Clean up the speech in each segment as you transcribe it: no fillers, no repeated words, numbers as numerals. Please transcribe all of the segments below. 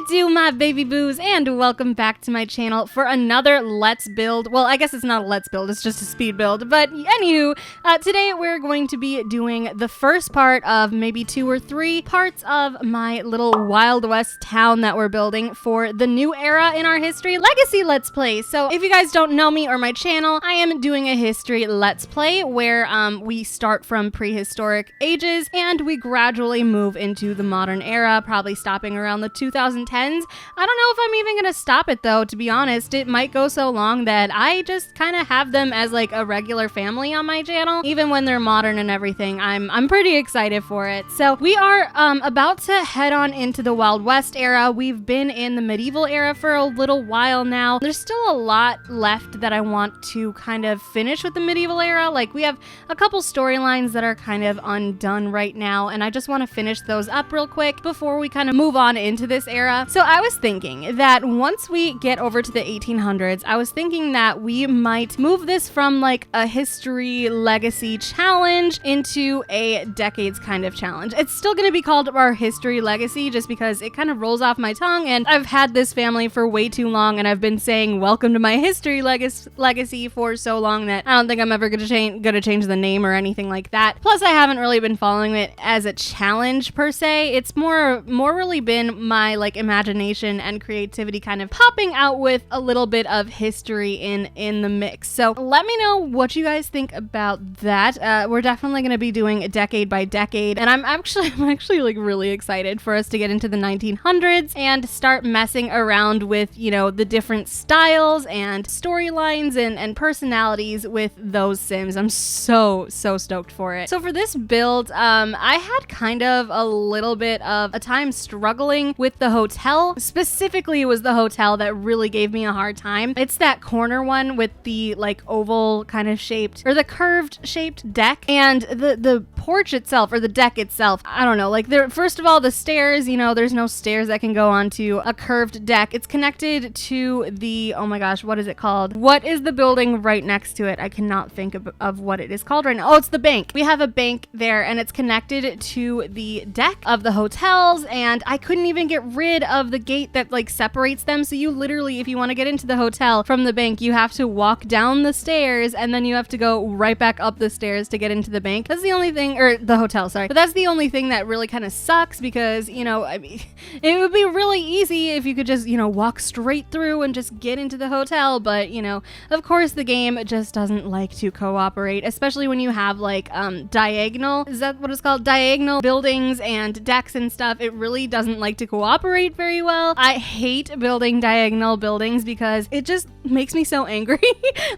it do, my baby boos, and welcome back to my channel for another Let's Build. Well, I guess it's not a Let's Build, it's just a speed build, but anywho, today we're going to be doing the first part of maybe 2 or 3 parts of my little Wild West town that we're building for the new era in our history legacy Let's Play. So if you guys don't know me or my channel, I am doing a history Let's Play where we start from prehistoric ages and we gradually move into the modern era, probably stopping around the 2010s. I don't know if I'm even gonna stop it though, to be honest. It might go so long that I just kind of have them as like a regular family on my channel, even when they're modern and everything. I'm pretty excited for it. So we are about to head on into the Wild West era. We've been in the medieval era for a little while now. There's still a lot left that I want to kind of finish with the medieval era. Like we have a couple storylines that are kind of undone right now, and I just want to finish those up real quick before we kind of move on into this era. So I was thinking that once we get over to the 1800s, I was thinking that we might move this from like a history legacy challenge into a decades kind of challenge. It's still going to be called our history legacy just because it kind of rolls off my tongue, and I've had this family for way too long, and I've been saying welcome to my history legacy for so long that I don't think I'm ever going to change the name or anything like that. Plus, I haven't really been following it as a challenge per se. It's more really been my like imagination and creativity kind of popping out with a little bit of history in the mix. So let me know what you guys think about that. We're definitely going to be doing a decade by decade, and I'm actually like really excited for us to get into the 1900s and start messing around with, you know, the different styles and storylines and personalities with those Sims. I'm so stoked for it. So for this build, I had kind of a little bit of a time struggling with the hotel. Specifically, it was the hotel that really gave me a hard time. It's that corner one with the like oval kind of shaped, or the curved shaped deck, and the porch itself, or the deck itself. I don't know, like first of all, the stairs, you know, there's no stairs that can go onto a curved deck. It's connected to the, oh my gosh, what is it called? What is the building right next to it? I cannot think of what it is called right now. Oh, it's the bank. We have a bank there, and it's connected to the deck of the hotels, and I couldn't even get rid of the gate that like separates them. So you literally, if you want to get into the hotel from the bank, you have to walk down the stairs, and then you have to go right back up the stairs to get into the bank. That's the only thing, or the hotel, sorry. But that's the only thing that really kind of sucks, because, you know, I mean, it would be really easy if you could just, you know, walk straight through and just get into the hotel. But, you know, of course the game just doesn't like to cooperate, especially when you have like diagonal, is that what it's called? Diagonal buildings and decks and stuff. It really doesn't like to cooperate very well. I hate building diagonal buildings because it just makes me so angry.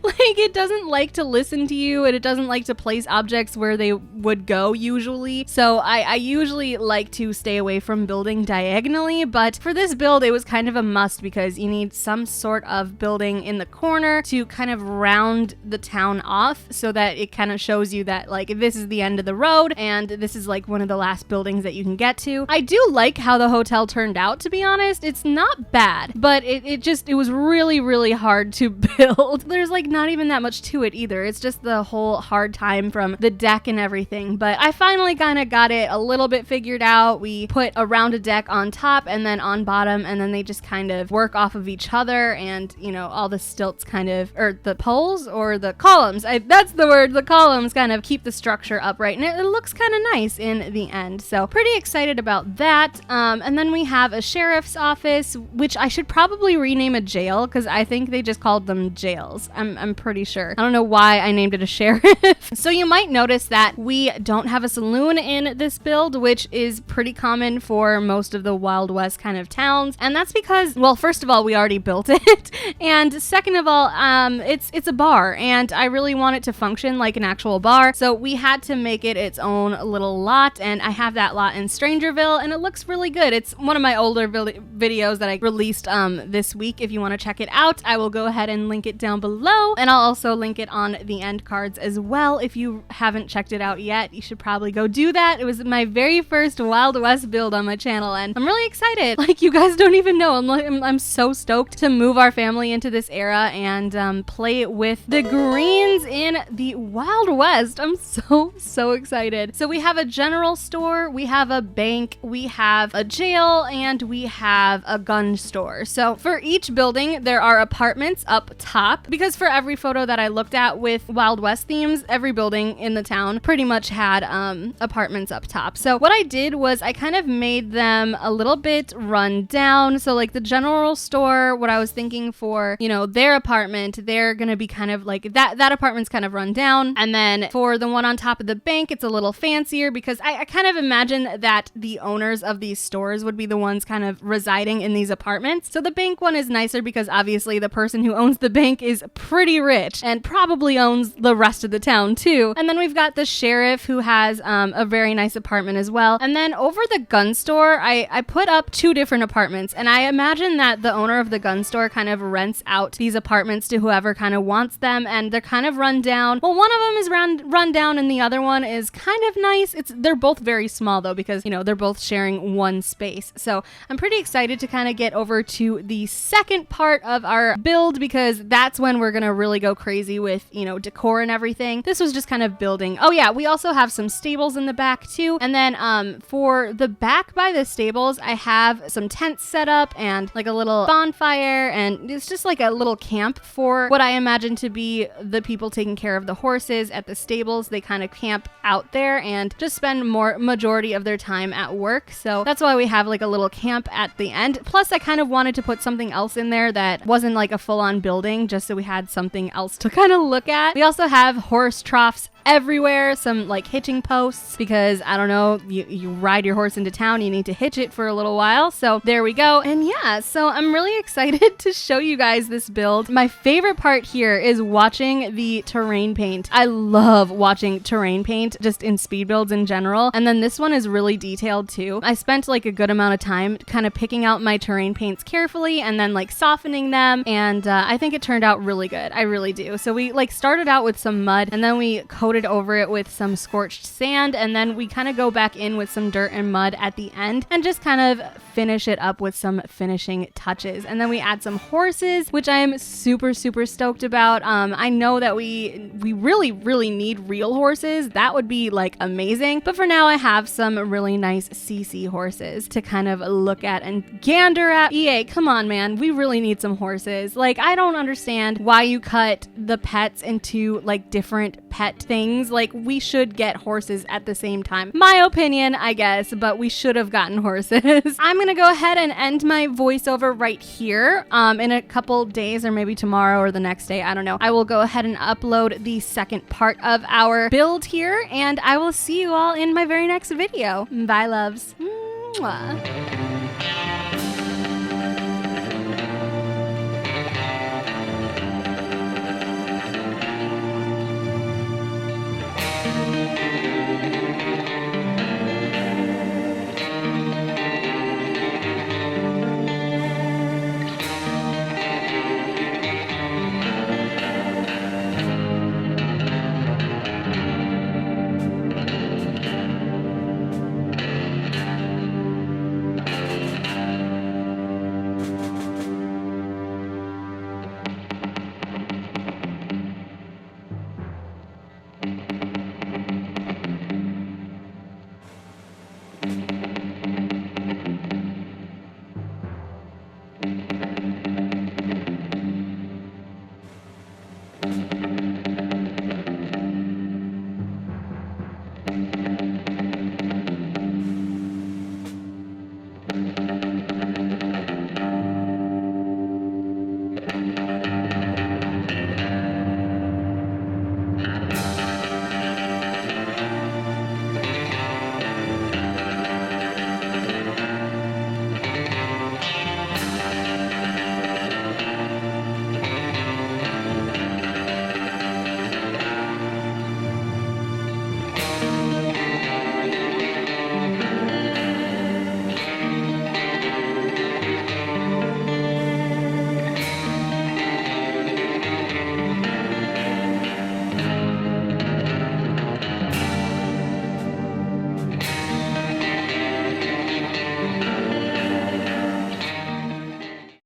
Like, it doesn't like to listen to you, and it doesn't like to place objects where they would go usually. So I usually like to stay away from building diagonally, but for this build it was kind of a must because you need some sort of building in the corner to kind of round the town off so that it kind of shows you that like this is the end of the road and this is like one of the last buildings that you can get to. I do like how the hotel turned out, to be honest. It's not bad, but it was really hard to build. There's like not even that much to it either. It's just the whole hard time from the deck and everything, but I finally kind of got it a little bit figured out. We put a rounded deck on top and then on bottom, and then they just kind of work off of each other, and you know, all the stilts kind of, or the poles or the columns, that's the word, the columns kind of keep the structure upright, and it looks kind of nice in the end. So pretty excited about that. And then we have a sheriff's office, which I should probably rename a jail because I think they just called them jails. I'm pretty sure. I don't know why I named it a sheriff. So you might notice that we don't have a saloon in this build, which is pretty common for most of the Wild West kind of towns, and that's because, well, first of all, we already built it, and second of all, it's a bar, and I really want it to function like an actual bar, so we had to make it its own little lot, and I have that lot in Strangerville, and it looks really good. It's one of my older videos that I released this week. If you want to check it out, I will go ahead and link it down below, and I'll also link it on the end cards as well. If you haven't checked it out yet, you should probably go do that. It was my very first Wild West build on my channel, and I'm really excited. Like, you guys don't even know. I'm so stoked to move our family into this era and play with the greens in the Wild West. I'm so excited. So we have a general store, we have a bank, we have a jail, and we we have a gun store. So for each building, there are apartments up top, because for every photo that I looked at with Wild West themes, every building in the town pretty much had apartments up top. So what I did was I kind of made them a little bit run down. So like the general store, what I was thinking for, you know, their apartment, they're gonna be kind of like that apartment's kind of run down. And then for the one on top of the bank, it's a little fancier because I kind of imagine that the owners of these stores would be the ones kind of residing in these apartments. So the bank one is nicer because obviously the person who owns the bank is pretty rich and probably owns the rest of the town too. And then we've got the sheriff who has a very nice apartment as well. And then over the gun store, I put up 2 different apartments, and I imagine that the owner of the gun store kind of rents out these apartments to whoever kind of wants them, and they're kind of run down. Well, one of them is run down and the other one is kind of nice. They're both very small though, because you know they're both sharing one space. So I'm pretty excited to kind of get over to the second part of our build, because that's when we're gonna really go crazy with, you know, decor and everything. This was just kind of building. Oh yeah, we also have some stables in the back too. And then for the back by the stables, I have some tents set up and like a little bonfire, and it's just like a little camp for what I imagine to be the people taking care of the horses at the stables. They kind of camp out there and just spend majority of their time at work. So that's why we have like a little camp at the end. Plus I kind of wanted to put something else in there that wasn't like a full-on building, just so we had something else to kind of look at. We also have horse troughs everywhere, some like hitching posts, because I don't know, you ride your horse into town, you need to hitch it for a little while. So there we go. And yeah, so I'm really excited to show you guys this build. My favorite part here is watching the terrain paint. I love watching terrain paint just in speed builds in general. And then this one is really detailed too. I spent like a good amount of time kind of picking out my terrain paints carefully and then like softening them. And I think it turned out really good. I really do. So we like started out with some mud, and then we coated over it with some scorched sand, and then we kind of go back in with some dirt and mud at the end and just kind of finish it up with some finishing touches. And then we add some horses, which I am super stoked about. I know that we really need real horses. That would be like amazing, but for now I have some really nice CC horses to kind of look at and gander at. EA, come on man, we really need some horses. Like, I don't understand why you cut the pets into like different pet things. Like, we should get horses at the same time. My opinion, I guess, but we should have gotten horses. I'm gonna go ahead and end my voiceover right here. In a couple days, or maybe tomorrow or the next day, I don't know, I will go ahead and upload the second part of our build here, and I will see you all in my very next video. Bye, loves. Mwah.